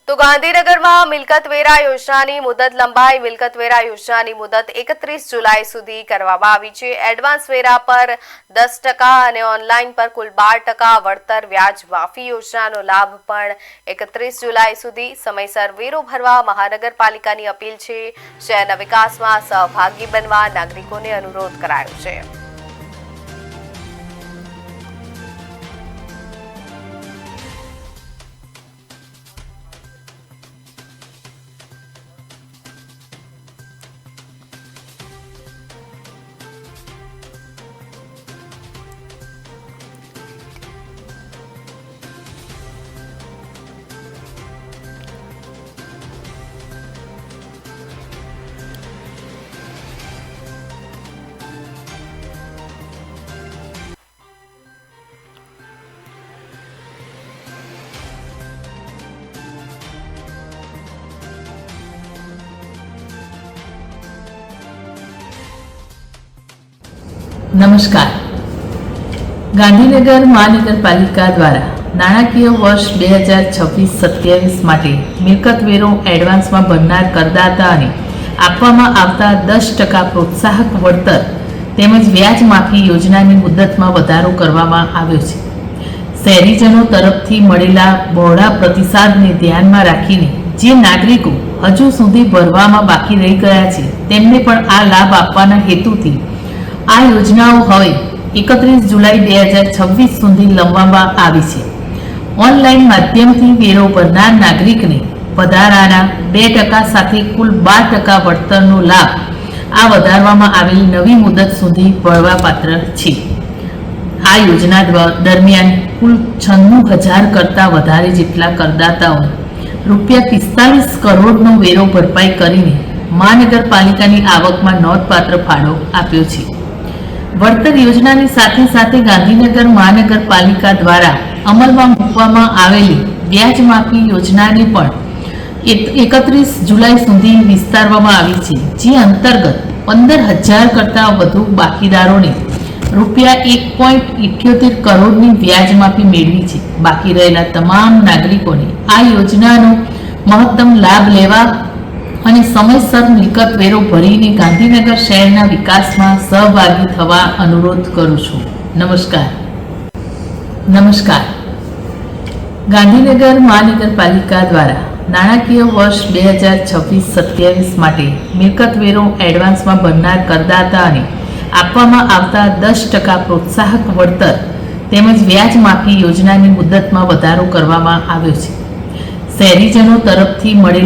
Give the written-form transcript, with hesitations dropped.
તો ગાંધીનગરમાં મિલકત વેરા યોજનાની મુદત લંબાઈ મિલકત વેરા યોજનાની મુદત 31 જુલાઈ સુધી કરવામાં આવી છે। એડવાન્સ વેરા પર 10% અને ઓનલાઈન પર કુલ 12% વળતર વ્યાજ માફી યોજનાનો લાભ પણ 31 જુલાઈ સુધી સમયસર વેરો ભરવા મહાનગરપાલિકાની અપીલ છે। શહેરના વિકાસમાં સહભાગી બનવા નાગરિકોને અનુરોધ કરાયો છે। નમસ્કાર। ગાંધીનગર મહાનગરપાલિકા દ્વારા નાણાકીય વર્ષ 2026-27 માટે મિલકત વેરો એડવાન્સમાં ભરનાર કરદાતા અને આપવામાં આવતા 10% પ્રોત્સાહક વળતર તેમજ વ્યાજ માફી યોજનાની મુદતમાં વધારો કરવામાં આવ્યો છે। શહેરીજનો તરફથી મળેલા બહોળા પ્રતિસાદને ધ્યાનમાં રાખીને જે નાગરિકો હજુ સુધી ભરવામાં બાકી રહી ગયા છે તેમને પણ આ લાભ આપવાના હેતુથી આ યોજનાઓ હવે 31 જુલાઈ 2026 સુધી લંબાવવામાં આવી છે। ઓનલાઈન માધ્યમથી વેરો ભરનાર નાગરિકને વધારાના 2% સાથે કુલ 12% વળતરનો લાભ આ વધારવામાં આવેલી નવી મુદત સુધી ભરવાપાત્ર છે। આ યોજના દરમિયાન કુલ 96,000 કરતાં વધારે જેટલા કરદાતાઓને ₹45 કરોડનો વેરો ભરપાઈ કરીને મહાનગરપાલિકાની આવકમાં નોંધપાત્ર ફાળો આપ્યો છે। વળતર યોજનાની સાથે સાથે ગાંધીનગર મહાનગરપાલિકા દ્વારા અમલમાં મૂકવામાં આવેલી વ્યાજ માફી યોજનાને પણ 31 જુલાઈ સુધી વિસ્તારવામાં આવી છે, જે અંતર્ગત 15,000 કરતાં વધુ બાકીદારોને ₹1.78 કરોડની વ્યાજ માફી મેળવી છે। બાકી રહેલા તમામ નાગરિકોને આ યોજનાનો મહત્તમ લાભ લેવા અને સમયસર મિલકત વેરો ભરીને ગાંધીનગર શહેરના વિકાસમાં સહભાગી થવા અનુરોધ કરું છું। નમસ્કાર। ગાંધીનગર મહાનગરપાલિકા દ્વારા નાણાકીય વર્ષ 2026-27 માટે મિલકત વેરો એડવાન્સમાં ભરનાર કરદાતા અને આપવામાં આવતા 10% પ્રોત્સાહક વળતર તેમજ વ્યાજ માફી યોજનાની મુદતમાં વધારો કરવામાં આવ્યો છે। શહેરીજનો તરફથી મળેલા